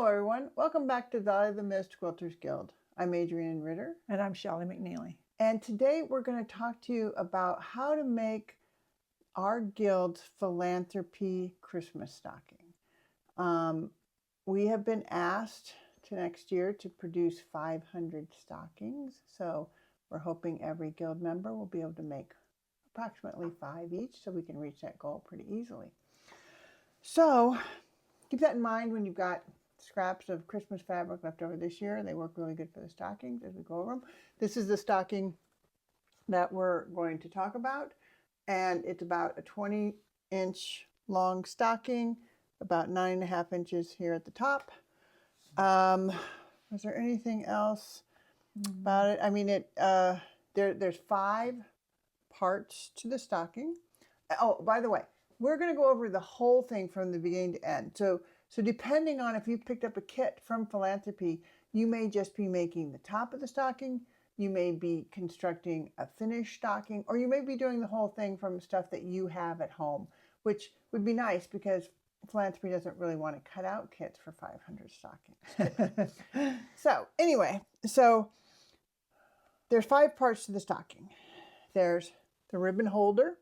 Hello everyone, welcome back to the Mist Quilters Guild. I'm Adriane Ritter. And I'm Shelley McNeely. And today we're going to talk to you about how to make our guild's philanthropy Christmas stocking. We have been asked to next year to produce 500 stockings, so we're hoping every guild member will be able to make approximately 5 each so we can reach that goal pretty easily. So keep that in mind when you've got scraps of Christmas fabric left over this year. They work really good for the stockings as we go over them. This is the stocking that we're going to talk about, and it's about a 20-inch long stocking, about 9.5 inches here at the top. Was there anything else about it? I mean, there's 5 parts to the stocking. Oh, by the way, we're going to go over the whole thing from the beginning to end. So depending on if you picked up a kit from Philanthropy, you may just be making the top of the stocking, you may be constructing a finished stocking, or you may be doing the whole thing from stuff that you have at home, which would be nice because Philanthropy doesn't really want to cut out kits for 500 stockings. So anyway, there's 5 parts to the stocking. There's the ribbon holder,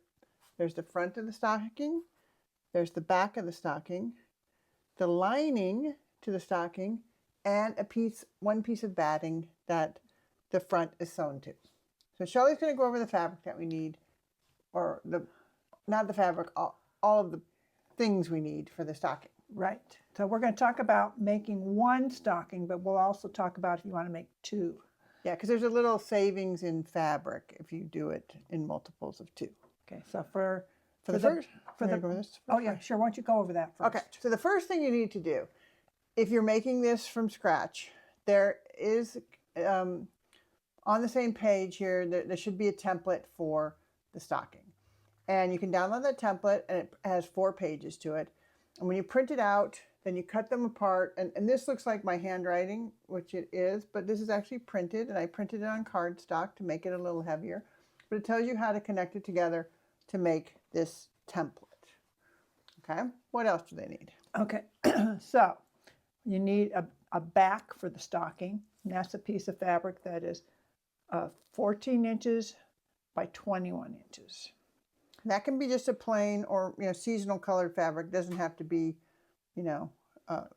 there's the front of the stocking, there's the back of the stocking, the lining to the stocking, and one piece of batting that the front is sewn to. So Shelley's going to go over the fabric that we need, or not the fabric, all of the things we need for the stocking. Right. So we're going to talk about making 1 stocking, but we'll also talk about if you want to make 2. Yeah, because there's a little savings in fabric if you do it in multiples of 2. Okay, so for the first, why don't you go over that first? Okay, so the first thing you need to do, if you're making this from scratch, there is, on the same page here, there should be a template for the stocking. And you can download that template, and it has 4 pages to it. And when you print it out, then you cut them apart. And this looks like my handwriting, which it is, but this is actually printed, and I printed it on cardstock to make it a little heavier. But it tells you how to connect it together to make this template. Okay, what else do they need? Okay, so you need a back for the stocking, and that's a piece of fabric that is 14 inches by 21 inches. That can be just a plain or seasonal colored fabric. It doesn't have to be,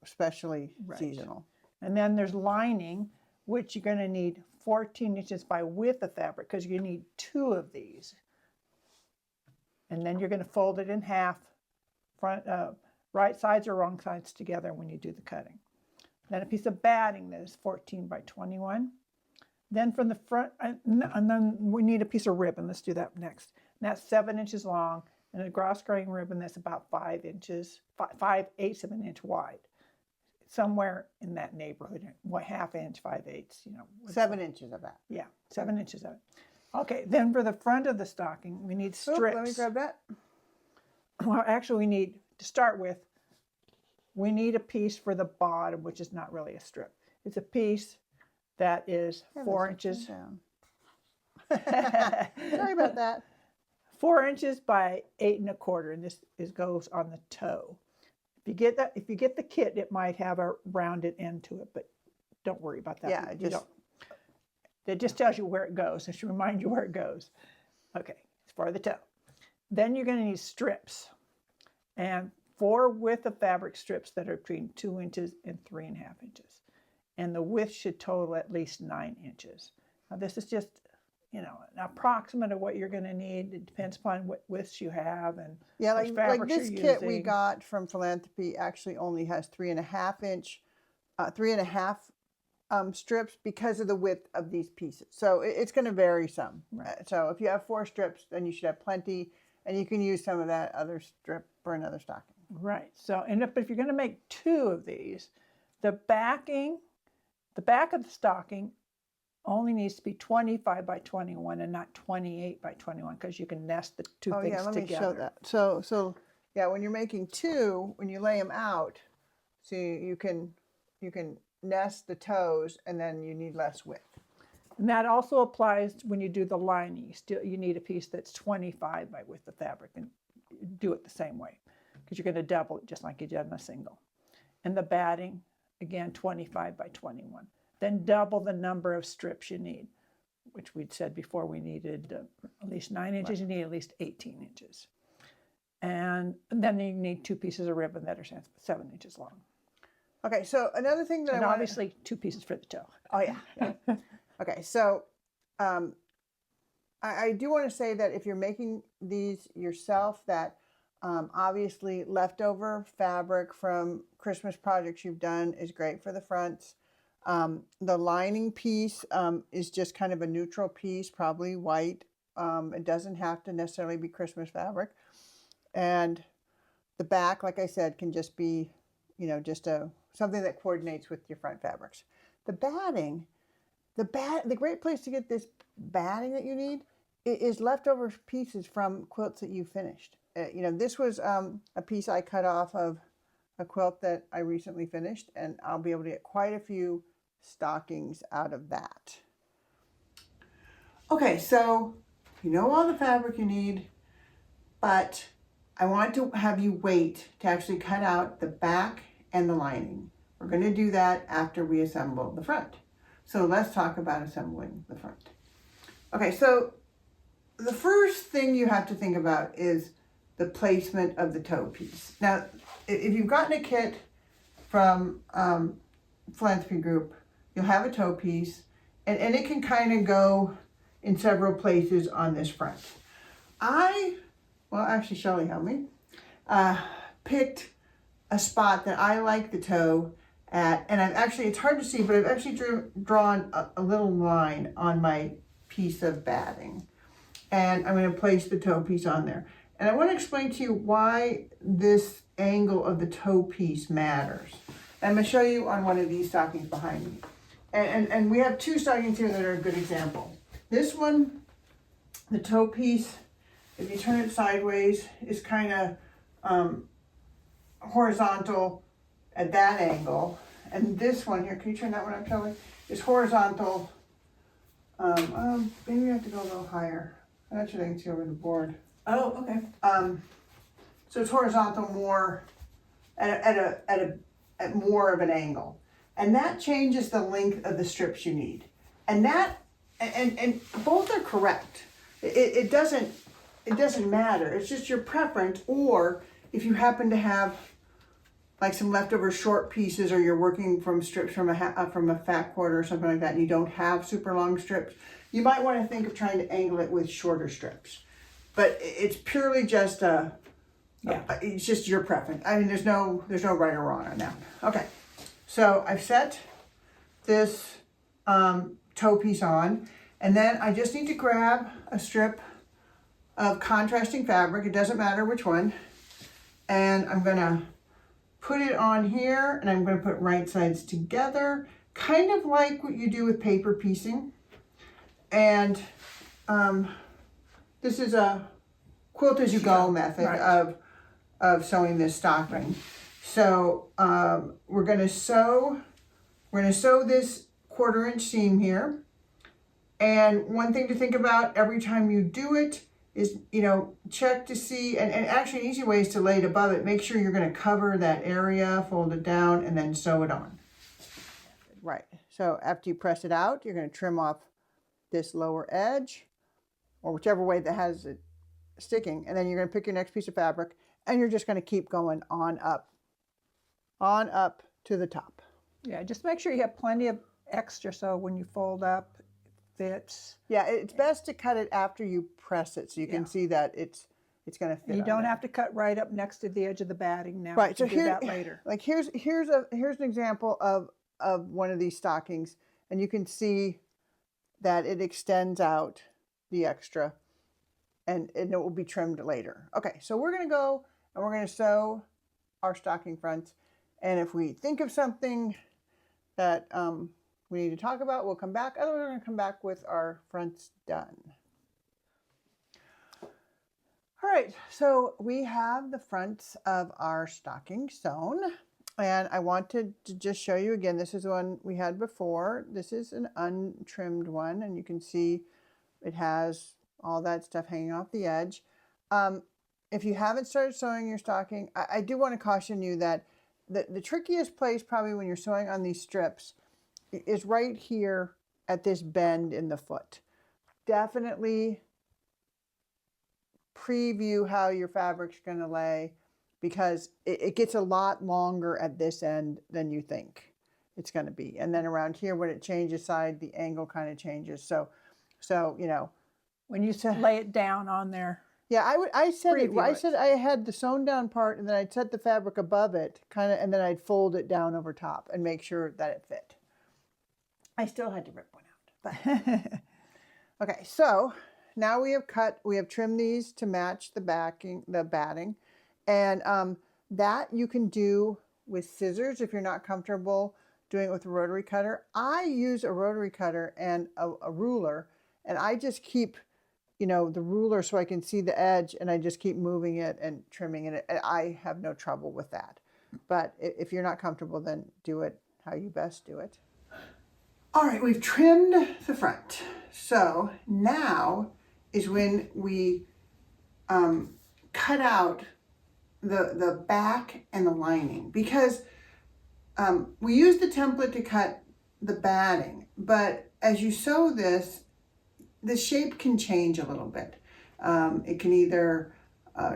especially seasonal. And then there's lining, which you're going to need 14 inches by width of fabric because you need 2 of these. And then you're going to fold it in half, right sides or wrong sides together when you do the cutting. Then a piece of batting that is 14 by 21. Then from the front, and then we need a piece of ribbon. Let's do that next. And that's 7 inches long, and a gross grain ribbon that's about 5 inches, 5/8 of an inch wide. Somewhere in that neighborhood, ½ inch, 5/8, 7 inches of that. Yeah, 7 inches of it. Okay, then for the front of the stocking, we need strips. Let me grab that. Well, actually, we need, to start with, we need a piece for the bottom, which is not really a strip. It's a piece that is 4 inches. Sorry about that. 4 inches by 8 1/4, and this goes on the toe. If you get the kit, it might have a rounded end to it, but don't worry about that. Yeah, it just tells you where it goes. It should remind you where it goes. Okay, it's for the toe. Then you're going to need strips, and 4 width of fabric strips that are between 2 inches and 3.5 inches. And the width should total at least 9 inches. Now this is just, an approximate of what you're going to need. It depends upon what widths you have and like this kit we got from Philanthropy actually only has 3.5 inch, 3.5 strips because of the width of these pieces. So it's going to vary some. Right. So if you have 4 strips, then you should have plenty, and you can use some of that other strip for another stocking. Right. So, but if you're going to make 2 of these, the back of the stocking only needs to be 25 by 21 and not 28 by 21 because you can nest the 2 things together. Let me show that. So yeah, when you're making 2, when you lay them out, so you can nest the toes, and then you need less width. And that also applies when you do the lining. You need a piece that's 25 by width of fabric, and do it the same way because you're going to double it just like you did in a single. And the batting again, 25 by 21. Then double the number of strips you need, which we'd said before we needed at least 9 inches, you need at least 18 inches. And then you need 2 pieces of ribbon that are 7 inches long. Okay, so another thing that And I want obviously 2 pieces for the toe. Oh yeah. Yeah. Okay, so I do want to say that if you're making these yourself, that obviously leftover fabric from Christmas projects you've done is great for the fronts. The lining piece is just kind of a neutral piece, probably white. It doesn't have to necessarily be Christmas fabric. And the back, like I said, can just be, you know, just something that coordinates with your front fabrics. The batting, the great place to get this batting that you need is leftover pieces from quilts that you finished. You know, this was a piece I cut off of a quilt that I recently finished, and I'll be able to get quite a few stockings out of that. Okay, so you know all the fabric you need, but I want to have you wait to actually cut out the back and the lining. We're going to do that after we assemble the front. So let's talk about assembling the front. Okay, so the first thing you have to think about is the placement of the toe piece. Now, if you've gotten a kit from Philanthropy Group, you'll have a toe piece, and it can kind of go in several places on this front. Well, actually, Shelley helped me, picked a spot that I like the toe at, and it's hard to see, but I've actually drawn a little line on my piece of batting. And I'm going to place the toe piece on there. And I want to explain to you why this angle of the toe piece matters. I'm going to show you on one of these stockings behind me. And we have 2 stockings here that are a good example. This one, the toe piece, if you turn it sideways, is kind of horizontal at that angle. And this one here, can you turn that one up, Shelley? Is horizontal. Maybe we have to go a little higher. I should I can see over the board. Oh, okay. So it's horizontal more at more of an angle, and that changes the length of the strips you need. And and both are correct. It doesn't matter. It's just your preference, or if you happen to have like some leftover short pieces, or you're working from strips from a fat quarter or something like that, and you don't have super long strips, you might want to think of trying to angle it with shorter strips. But it's purely just it's just your preference. I mean, there's no right or wrong on that. Okay, so I've set this toe piece on, and then I just need to grab a strip of contrasting fabric. It doesn't matter which one, and I'm gonna put it on here, and I'm going to put right sides together, kind of like what you do with paper piecing. And this is a quilt-as-you-go method of sewing this stocking. So we're going to sew this 1/4 inch seam here. And one thing to think about every time you do it is, you know, check to see, and actually an easy way is to lay it above it. Make sure you're going to cover that area, fold it down, and then sew it on. Right. So after you press it out, you're going to trim off this lower edge, or whichever way that has it sticking, and then you're going to pick your next piece of fabric, and you're just going to keep going on up to the top. Yeah, just make sure you have plenty of extra so when you fold up, it fits. Yeah, it's best to cut it after you press it, so you can see that it's going to fit. You don't have to cut right up next to the edge of the batting now. Right. So do that later. Like here's an example of one of these stockings, and you can see that it extends out the extra, and it will be trimmed later. Okay, so we're going to go and we're going to sew our stocking fronts, and if we think of something that we need to talk about, we'll come back. Otherwise, we're going to come back with our fronts done. All right, so we have the fronts of our stocking sewn, and I wanted to just show you again, this is one we had before. This is an untrimmed one, and you can see it has all that stuff hanging off the edge. If you haven't started sewing your stocking, I do want to caution you that the trickiest place probably when you're sewing on these strips is right here at this bend in the foot. Definitely preview how your fabric's going to lay, because it gets a lot longer at this end than you think it's going to be. And then around here, when it changes side, the angle kind of changes. So you know, when you lay it down on there. Yeah, I said Preview it. I had the sewn down part, and then I'd set the fabric above it, kind of, and then I'd fold it down over top and make sure that it fit. I still had to rip one out. But. Okay, so now we have trimmed these to match the batting, and that you can do with scissors if you're not comfortable doing it with a rotary cutter. I use a rotary cutter and a ruler, and I just keep, you know, the ruler so I can see the edge, and I just keep moving it and trimming it. I have no trouble with that. But if you're not comfortable, then do it how you best do it. All right, we've trimmed the front. So now is when we cut out the back and the lining, because we use the template to cut the batting, but as you sew this, the shape can change a little bit. It can either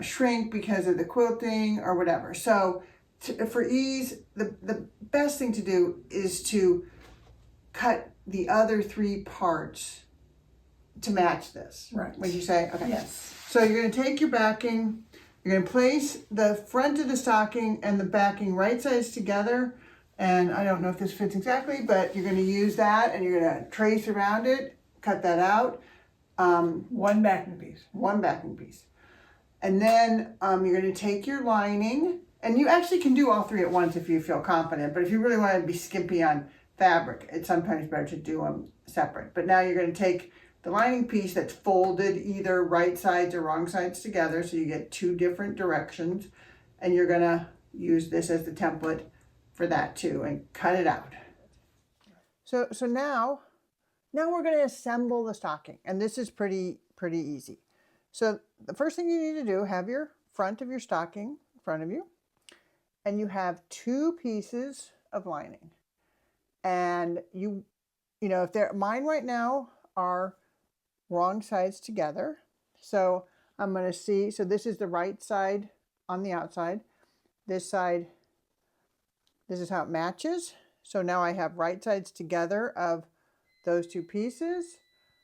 shrink because of the quilting or whatever. So for ease, the best thing to do is to cut the other 3 parts to match this. Right. Would you say? Okay. Yes. So you're going to take your backing, you're going to place the front of the stocking and the backing right sides together. And I don't know if this fits exactly, but you're going to use that, and you're going to trace around it, cut that out. One backing piece. One backing piece. And then you're going to take your lining, and you actually can do all 3 at once if you feel confident, but if you really want to be skimpy on fabric, it's sometimes better to do them separate. But now you're going to take the lining piece that's folded either right sides or wrong sides together, so you get 2 different directions, and you're going to use this as the template for that too, and cut it out. So now we're going to assemble the stocking, and this is pretty easy. So the first thing you need to do, have your front of your stocking in front of you, and you have 2 pieces of lining. And you know, if they're, mine right now are wrong sides together. So I'm going to see, so this is the right side on the outside. This side, this is how it matches. So now I have right sides together of those 2 pieces.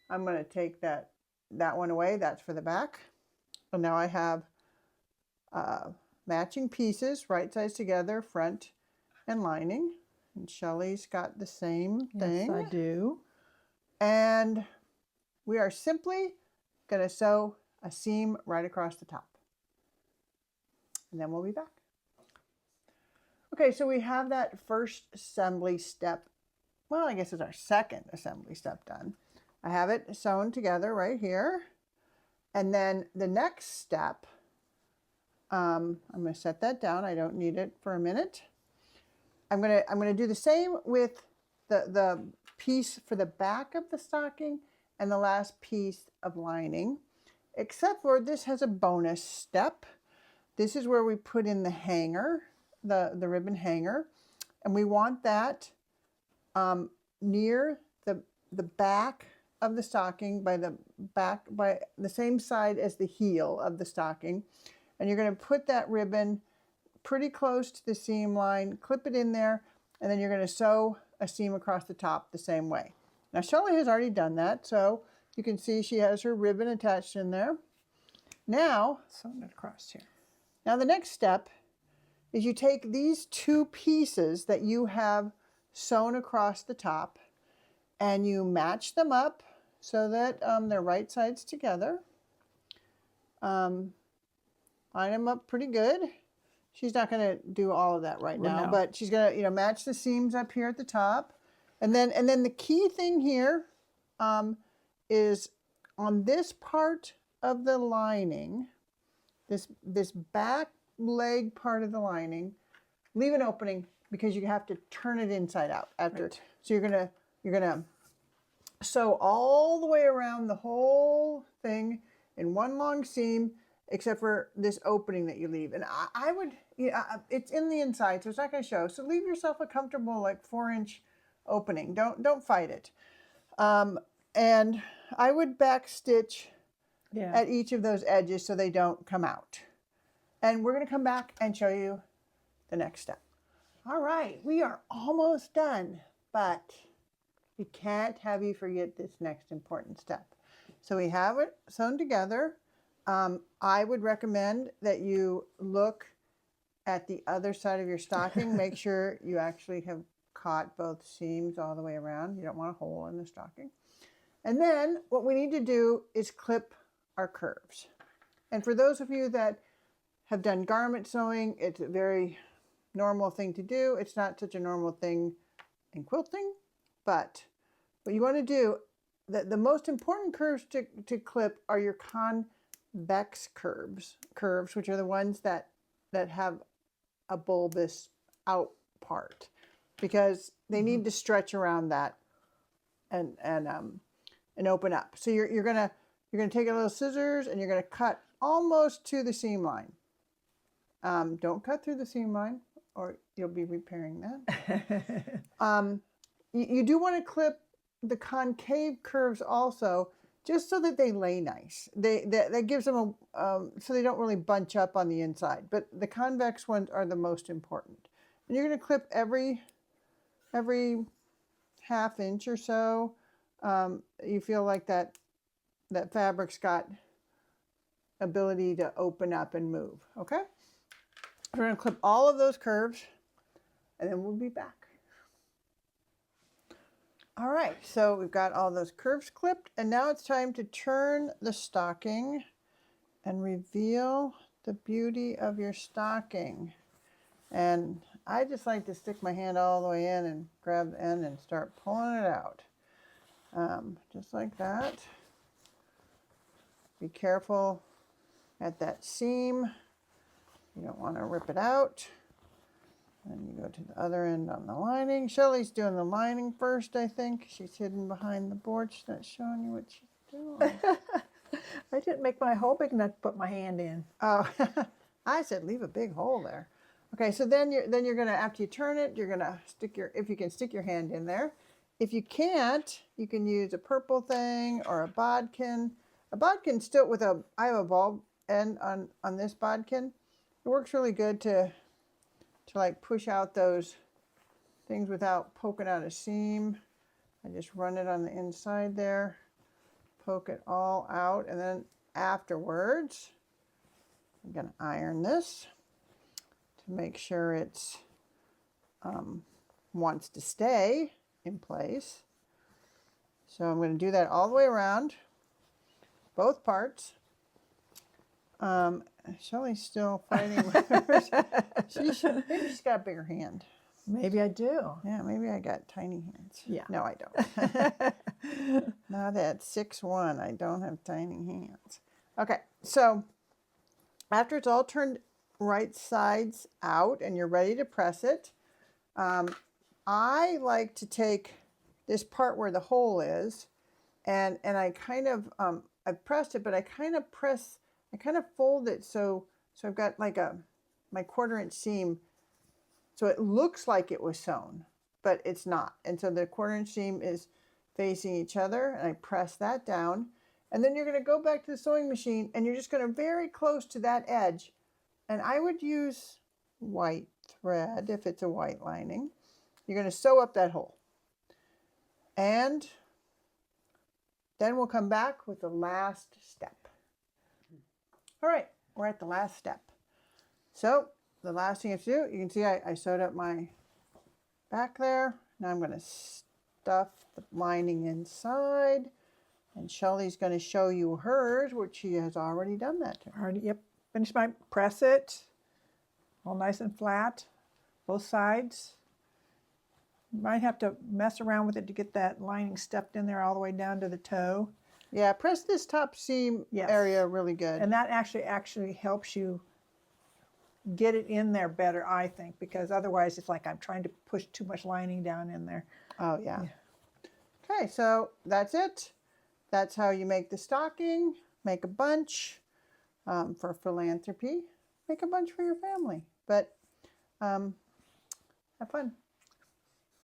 I'm going to take that one away. That's for the back. So now I have matching pieces, right sides together, front and lining. And Shelley's got the same thing. Yes, I do. And we are simply going to sew a seam right across the top. And then we'll be back. Okay, so we have that first assembly step. Well, I guess it's our second assembly step done. I have it sewn together right here. And then the next step, I'm going to set that down. I don't need it for a minute. I'm gonna do the same with the piece for the back of the stocking and the last piece of lining, except for this has a bonus step. This is where we put in the hanger, the ribbon hanger, and we want that near the back of the stocking, by the same side as the heel of the stocking, and you're going to put that ribbon pretty close to the seam line, clip it in there, and then you're going to sew a seam across the top the same way. Now Shelley has already done that, so you can see she has her ribbon attached in there. Now, Sewing it across here. now the next step is you take these 2 pieces that you have sewn across the top, and you match them up so that they're right sides together. Line them up pretty good. She's not going to do all of that right now, but she's going to, you know, match the seams up here at the top. And then the key thing here is on this part of the lining, this back leg part of the lining, leave an opening, because you have to turn it inside out after. Right. So you're gonna sew all the way around the whole thing in one long seam, except for this opening that you leave. And I would, it's in the inside, so it's not going to show. So leave yourself a comfortable like 4-inch opening. Don't fight it. And I would back stitch at each of those edges so they don't come out. And we're going to come back and show you the next step. All right, we are almost done, but we can't have you forget this next important step. So we have it sewn together. I would recommend that you look at the other side of your stocking. Make sure you actually have caught both seams all the way around. You don't want a hole in the stocking. And then what we need to do is clip our curves. And for those of you that have done garment sewing, it's a very normal thing to do. It's not such a normal thing in quilting, but what you want to do, the most important curves to clip are your convex curves, which are the ones that have a bulbous out part, because they need to stretch around that and open up. So you're gonna take a little scissors and you're gonna cut almost to the seam line. Don't cut through the seam line, or you'll be repairing that. You do want to clip the concave curves also, just so that they lay nice. That gives them so they don't really bunch up on the inside. But the convex ones are the most important. And you're going to clip every ½ inch or so. You feel like that fabric's got ability to open up and move. Okay. We're going to clip all of those curves, and then we'll be back. All right, so we've got all those curves clipped, and now it's time to turn the stocking and reveal the beauty of your stocking. And I just like to stick my hand all the way in and grab the end and start pulling it out. Just like that. Be careful at that seam. You don't want to rip it out. And you go to the other end on the lining. Shelly's doing the lining first, I think. She's hidden behind the board. She's not showing you what she's doing. I didn't make my hole big enough to put my hand in. Oh, I said leave a big hole there. Okay, so then you're gonna, after you turn it, you're gonna if you can stick your hand in there. If you can't, you can use a purple thing or a bodkin. A bodkin still with I have a bulb end on this bodkin. It works really good to like push out those things without poking out a seam. I just run it on the inside there, poke it all out, and then afterwards, I'm gonna iron this to make sure it's wants to stay in place. So I'm gonna do that all the way around, both parts. Shelly's still fighting with hers. Maybe she's got a bigger hand. Maybe I do. Yeah, maybe I got tiny hands. Yeah. No, I don't. Not at 6'1", I don't have tiny hands. Okay, so after it's all turned right sides out and you're ready to press it, I like to take this part where the hole is, and I kind of, I've pressed it, but I kind of fold it so I've got like my 1/4 inch seam, so it looks like it was sewn, but it's not. And so the 1/4 inch seam is facing each other, and I press that down. And then you're going to go back to the sewing machine, and you're just going to very close to that edge. And I would use white thread if it's a white lining. You're going to sew up that hole. And then we'll come back with the last step. All right, we're at the last step. So the last thing you have to do, you can see I sewed up my back there. Now I'm going to stuff the lining inside, and Shelly's going to show you hers, which she has already done that to. Already, yep. Finish my, press it, all nice and flat, both sides. You might have to mess around with it to get that lining stuffed in there all the way down to the toe. Yeah, press this top seam area really good. And that actually helps you get it in there better, I think, because otherwise it's like I'm trying to push too much lining down in there. Oh, yeah. Okay, so that's it. That's how you make the stocking. Make a bunch. for philanthropy. Make a bunch for your family, but have fun.